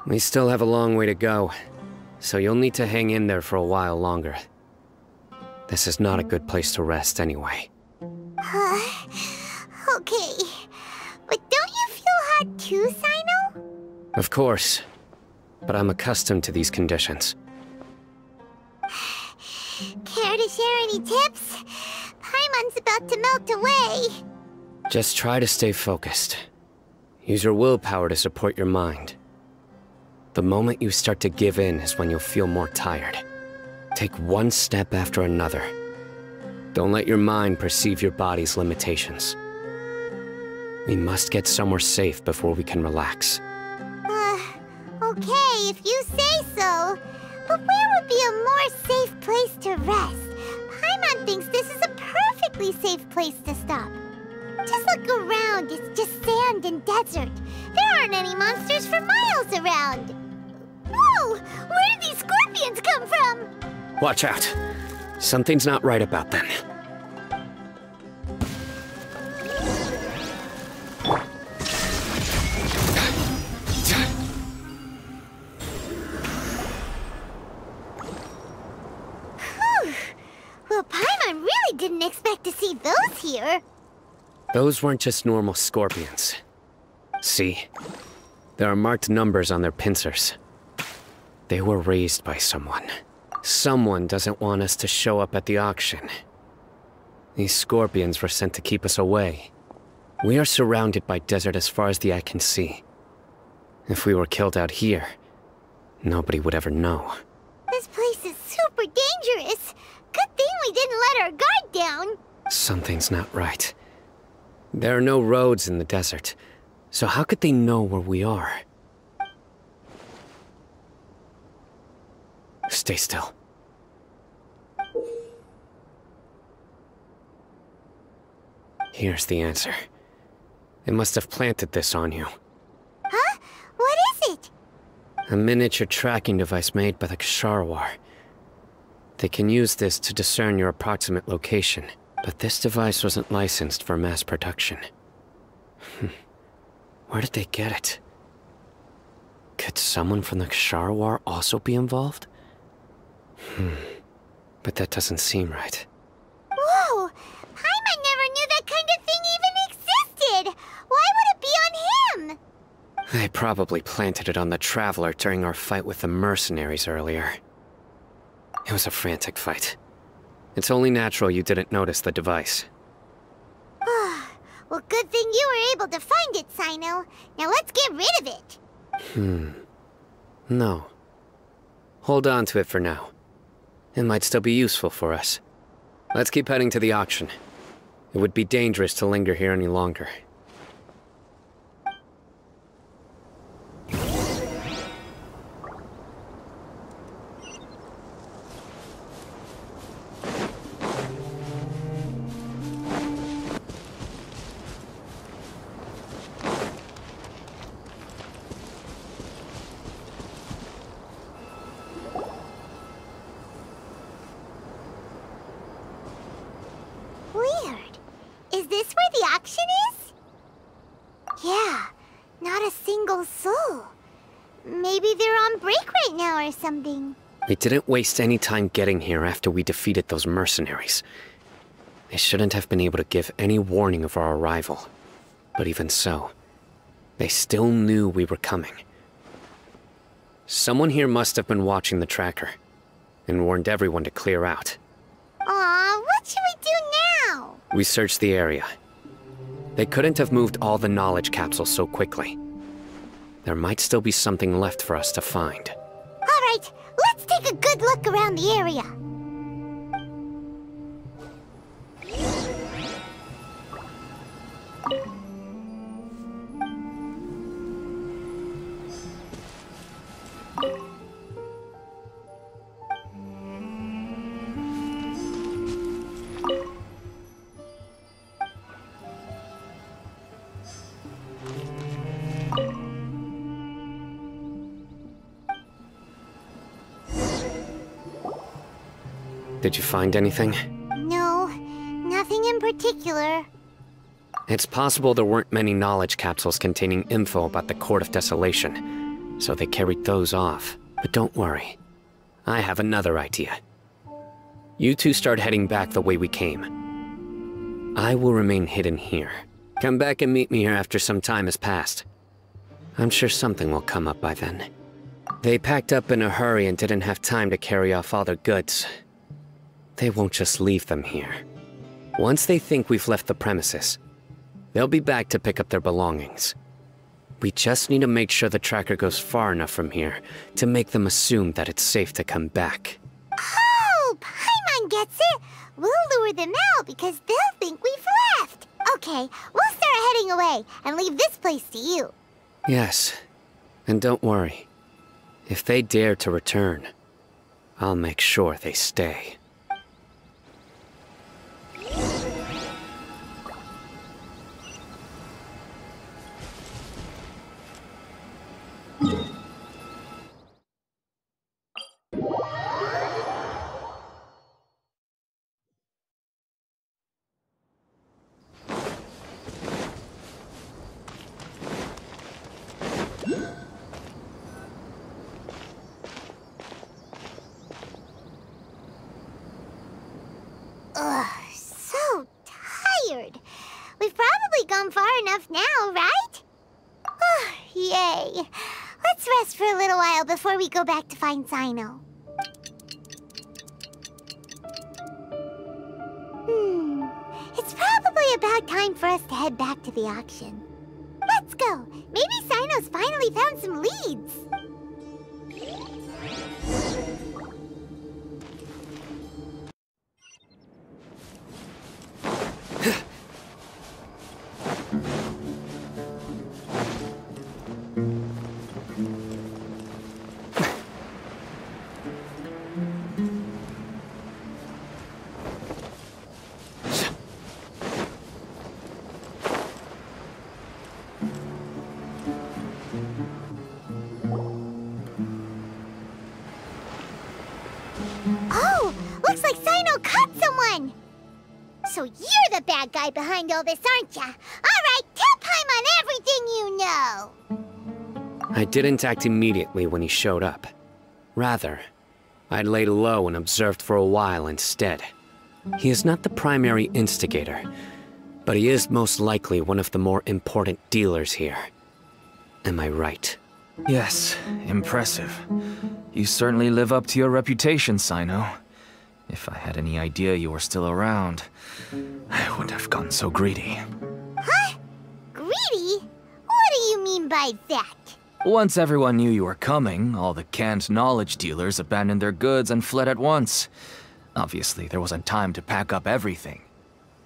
We still have a long way to go, so you'll need to hang in there for a while longer. This is not a good place to rest anyway. Okay. But don't you feel hot too, Cyno? Of course. But I'm accustomed to these conditions. Care to share any tips? Paimon's about to melt away. Just try to stay focused. Use your willpower to support your mind. The moment you start to give in is when you'll feel more tired. Take one step after another. Don't let your mind perceive your body's limitations. We must get somewhere safe before we can relax. Okay, if you say so. But where would be a more safe place to rest? Paimon thinks this is a perfectly safe place to stop. Just look around, it's just sand and desert. There aren't any monsters for miles around. Whoa! Where did these scorpions come from? Watch out. Something's not right about them. Well, Paimon really didn't expect to see those here. Those weren't just normal scorpions. See? There are marked numbers on their pincers. They were raised by someone. Someone doesn't want us to show up at the auction. These scorpions were sent to keep us away. We are surrounded by desert as far as the eye can see. If we were killed out here, nobody would ever know. This place is super dangerous. Good thing we didn't let our guard down. Something's not right. There are no roads in the desert, so how could they know where we are? Stay still. Here's the answer. They must have planted this on you. Huh? What is it? A miniature tracking device made by the Ksharawar. They can use this to discern your approximate location, but this device wasn't licensed for mass production. Where did they get it? Could someone from the Ksharawar also be involved? But that doesn't seem right. Whoa! Paimon never knew that kind of thing even existed! Why would it be on him? They probably planted it on the Traveler during our fight with the mercenaries earlier. It was a frantic fight. It's only natural you didn't notice the device. Well, good thing you were able to find it, Cyno. Now let's get rid of it. No. Hold on to it for now. It might still be useful for us. Let's keep heading to the auction. It would be dangerous to linger here any longer. Weird. Is this where the auction is? Yeah, not a single soul. Maybe they're on break right now or something. We didn't waste any time getting here after we defeated those mercenaries. They shouldn't have been able to give any warning of our arrival. But even so, they still knew we were coming. Someone here must have been watching the tracker, and warned everyone to clear out. Aw, what should we do now? We searched the area. They couldn't have moved all the knowledge capsules so quickly. There might still be something left for us to find. Alright, let's take a good look around the area. Did you find anything? No, nothing in particular. It's possible there weren't many knowledge capsules containing info about the Court of Desolation, So they carried those off. But don't worry. I have another idea. You two start heading back the way we came. I will remain hidden here. Come back and meet me here after some time has passed. I'm sure something will come up by then. They packed up in a hurry and didn't have time to carry off all their goods. They won't just leave them here. Once they think we've left the premises, they'll be back to pick up their belongings. We just need to make sure the tracker goes far enough from here to make them assume that it's safe to come back. Oh, Paimon gets it! We'll lure them out because they'll think we've left! Okay, we'll start heading away and leave this place to you. Yes, and don't worry. If they dare to return, I'll make sure they stay. Ugh, so tired. We've probably gone far enough now, right? Yay. Let's rest for a little while before we go back to find Cyno. It's probably about time for us to head back to the auction. Let's go. Maybe Cyno's finally found some leads. Oh, looks like Cyno caught someone! So you're the bad guy behind all this, aren't ya? Alright, tell Paimon everything you know! I didn't act immediately when he showed up. Rather, I laid low and observed for a while instead. He is not the primary instigator, but he is most likely one of the more important dealers here. Am I right? Yes, impressive. You certainly live up to your reputation, Cyno. If I had any idea you were still around, I wouldn't have gotten so greedy. Huh? Greedy? What do you mean by that? Once everyone knew you were coming, all the canned knowledge dealers abandoned their goods and fled at once. Obviously, there wasn't time to pack up everything.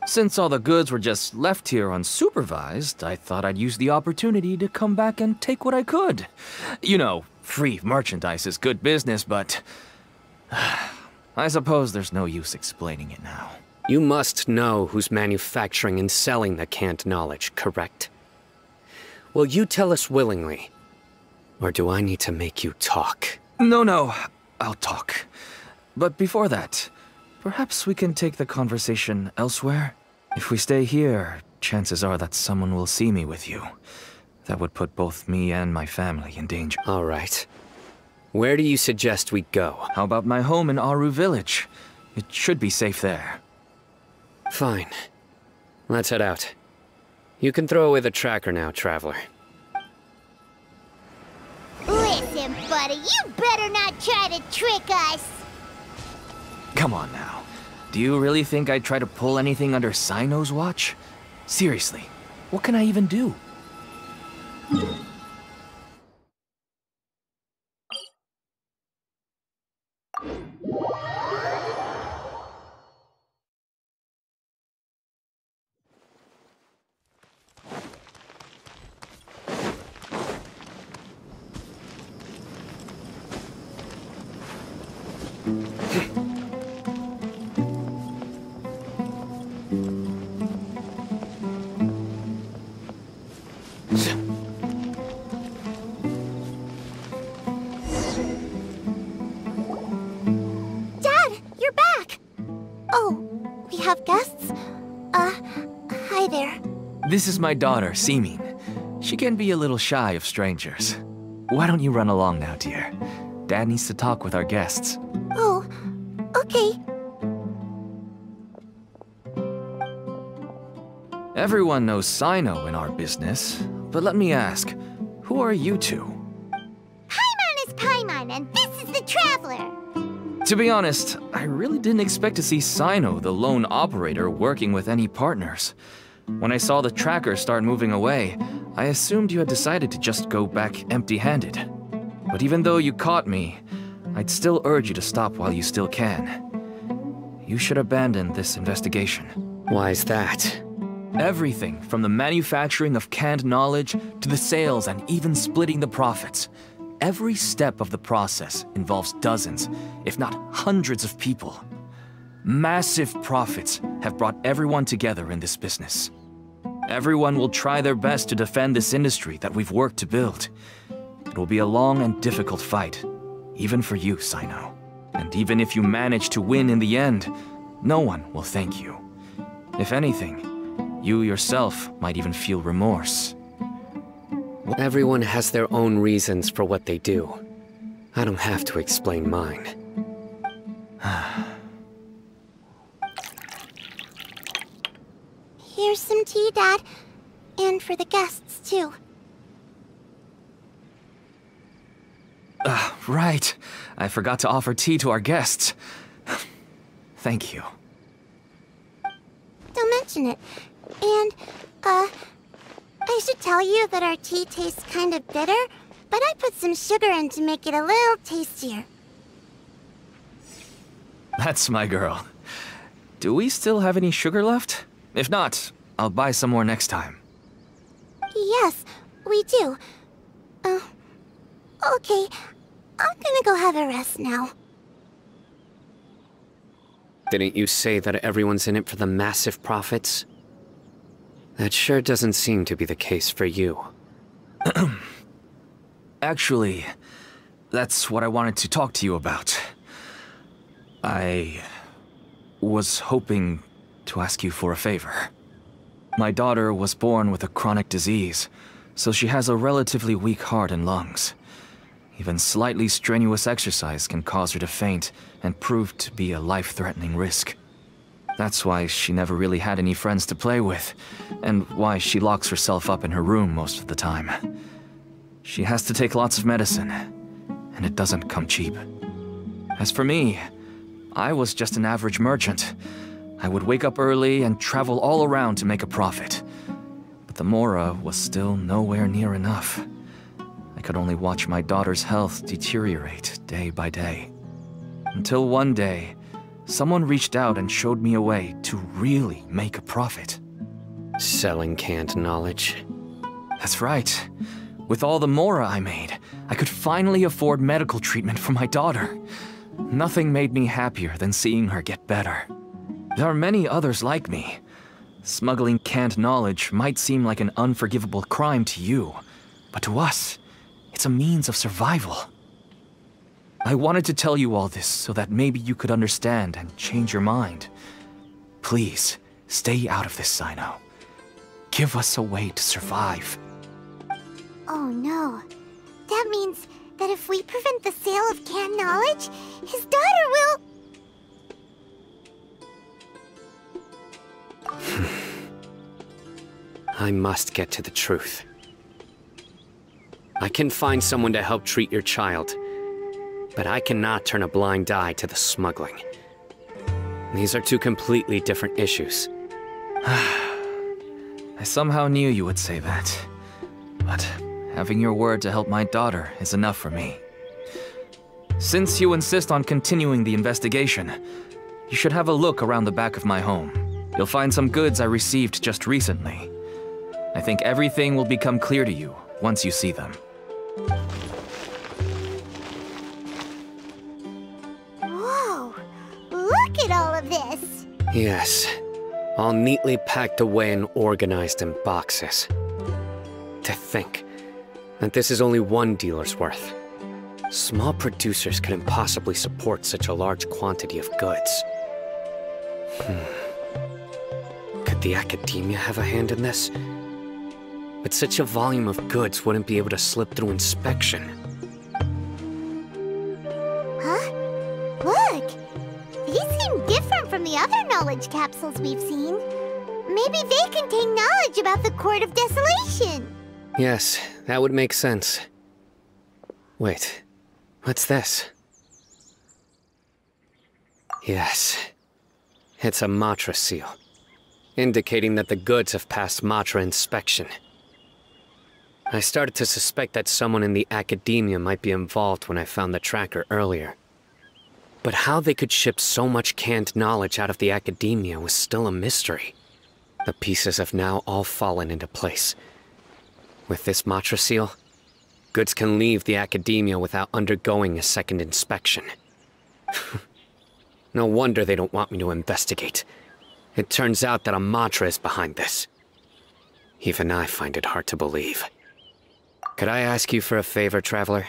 Since all the goods were just left here unsupervised, I thought I'd use the opportunity to come back and take what I could. You know, free merchandise is good business, but I suppose there's no use explaining it now. You must know who's manufacturing and selling the canned knowledge, correct? Will you tell us willingly? Or do I need to make you talk? No, I'll talk. But before that, perhaps we can take the conversation elsewhere? If we stay here, chances are that someone will see me with you. That would put both me and my family in danger. All right. Where do you suggest we go? How about my home in Aru Village? It should be safe there. Fine. Let's head out. You can throw away the tracker now, traveler. Listen, buddy, you better not try to trick us! Come on now. Do you really think I'd try to pull anything under Cyno's watch? Seriously, what can I even do? Hi there. This is my daughter, Simin. She can be a little shy of strangers. Why don't you run along now, dear? Dad needs to talk with our guests. Oh, okay. Everyone knows Cyno in our business, but let me ask, who are you two? Paimon is Paimon, and this is the Traveler. To be honest, I really didn't expect to see Cyno, the lone operator, working with any partners. When I saw the tracker start moving away, I assumed you had decided to just go back empty-handed. But even though you caught me, I'd still urge you to stop while you still can. You should abandon this investigation. Why is that? Everything from the manufacturing of canned knowledge to the sales and even splitting the profits. Every step of the process involves dozens, if not hundreds of people. Massive profits have brought everyone together in this business. Everyone will try their best to defend this industry that we've worked to build. It will be a long and difficult fight, even for you, Cyno. And even if you manage to win in the end, no one will thank you. If anything, you yourself might even feel remorse. Everyone has their own reasons for what they do. I don't have to explain mine. Here's some tea, Dad. And for the guests, too. Right. I forgot to offer tea to our guests. Thank you. Don't mention it. And, I should tell you that our tea tastes kind of bitter, but I put some sugar in to make it a little tastier. That's my girl. Do we still have any sugar left? If not, I'll buy some more next time. Yes, we do. Okay. I'm gonna go have a rest now. Didn't you say that everyone's in it for the massive profits? That sure doesn't seem to be the case for you. Actually, that's what I wanted to talk to you about. I was hoping to ask you for a favor. My daughter was born with a chronic disease, so she has a relatively weak heart and lungs. Even slightly strenuous exercise can cause her to faint and prove to be a life-threatening risk. That's why she never really had any friends to play with, and why she locks herself up in her room most of the time. She has to take lots of medicine, and it doesn't come cheap. As for me, I was just an average merchant. I would wake up early and travel all around to make a profit. But the Mora was still nowhere near enough. I could only watch my daughter's health deteriorate day by day. Until one day, someone reached out and showed me a way to really make a profit. Selling canned knowledge. That's right. With all the Mora I made, I could finally afford medical treatment for my daughter. Nothing made me happier than seeing her get better. There are many others like me. Smuggling canned knowledge might seem like an unforgivable crime to you, but to us, it's a means of survival. I wanted to tell you all this so that maybe you could understand and change your mind. Please, stay out of this, Cyno. Give us a way to survive. Oh no. That means that if we prevent the sale of canned knowledge, his daughter will... I must get to the truth. I can find someone to help treat your child, but I cannot turn a blind eye to the smuggling. These are two completely different issues. I somehow knew you would say that. But having your word to help my daughter is enough for me. Since you insist on continuing the investigation, you should have a look around the back of my home. You'll find some goods I received just recently. I think everything will become clear to you once you see them. Whoa! Look at all of this! Yes, all neatly packed away and organized in boxes. To think that this is only one dealer's worth. Small producers couldn't possibly support such a large quantity of goods. Could the academia have a hand in this? But such a volume of goods wouldn't be able to slip through inspection. knowledge capsules we've seen. Maybe they contain knowledge about the Court of Desolation. Yes, that would make sense. Wait, what's this? Yes, it's a Matra seal, indicating that the goods have passed Matra inspection. I started to suspect that someone in the academia might be involved when I found the tracker earlier. But how they could ship so much canned knowledge out of the academia was still a mystery. The pieces have now all fallen into place. With this Matra seal, goods can leave the academia without undergoing a second inspection. No wonder they don't want me to investigate. It turns out that a Matra is behind this. Even I find it hard to believe. Could I ask you for a favor, Traveler?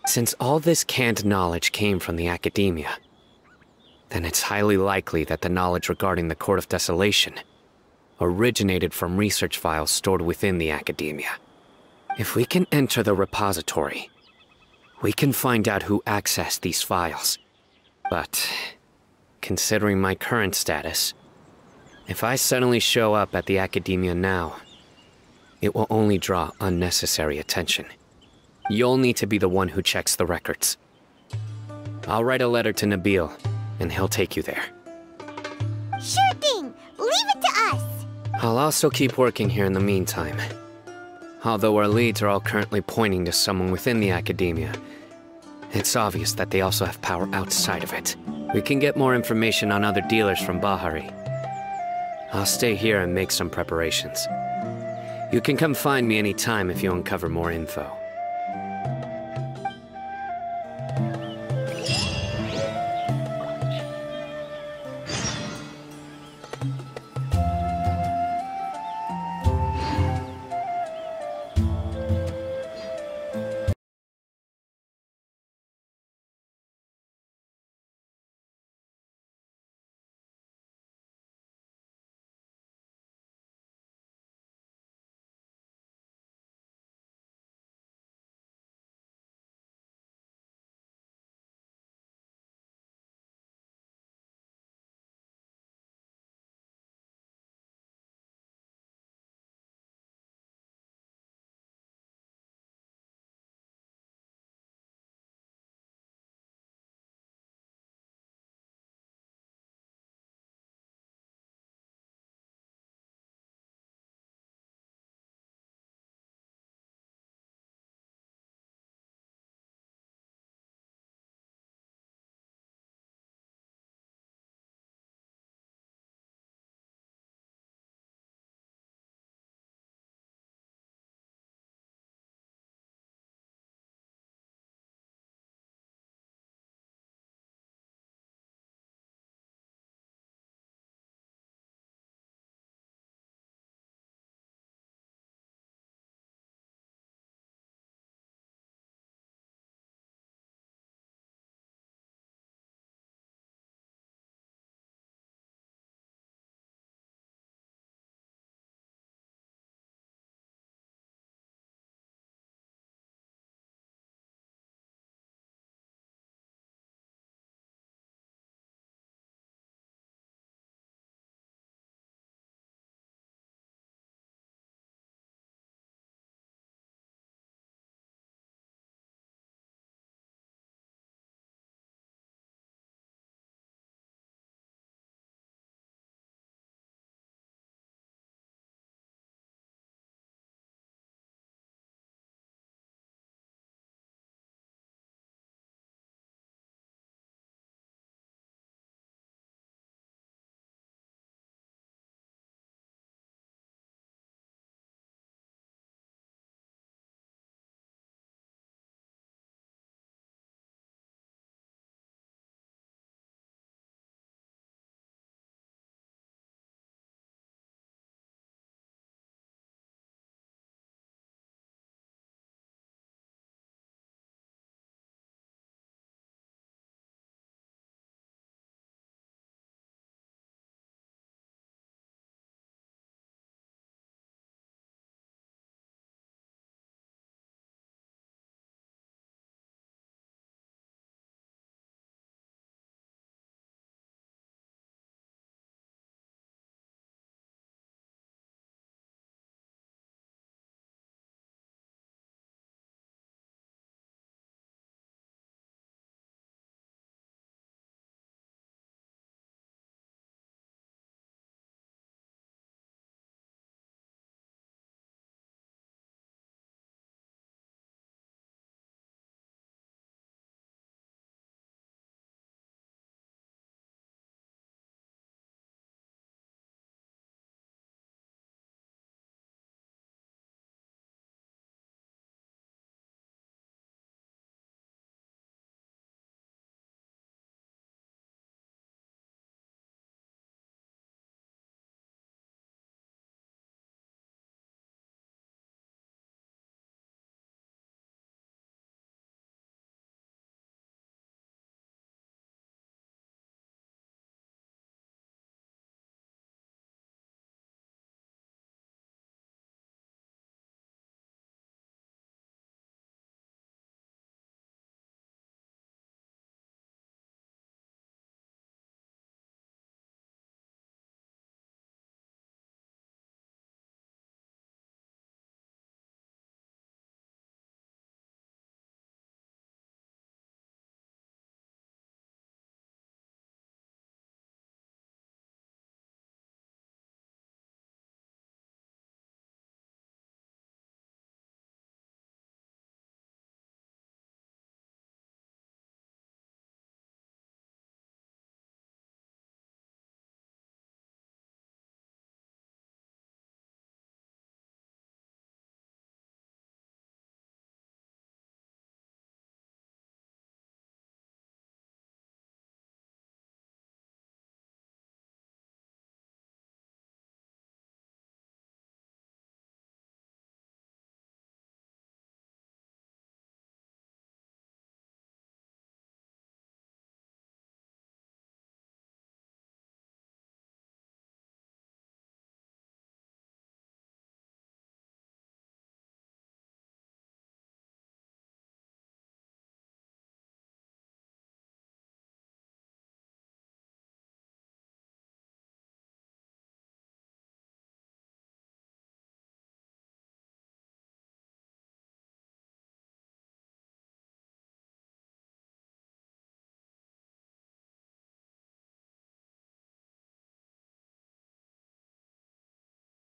Since all this canned knowledge came from the academia, then it's highly likely that the knowledge regarding the Court of Desolation originated from research files stored within the academia. If we can enter the repository, we can find out who accessed these files. But, considering my current status, if I suddenly show up at the academia now, it will only draw unnecessary attention. You'll need to be the one who checks the records. I'll write a letter to Nabil, and he'll take you there. Sure thing! Leave it to us! I'll also keep working here in the meantime. Although our leads are all currently pointing to someone within the academia, it's obvious that they also have power outside of it. We can get more information on other dealers from Bahari. I'll stay here and make some preparations. You can come find me anytime if you uncover more info.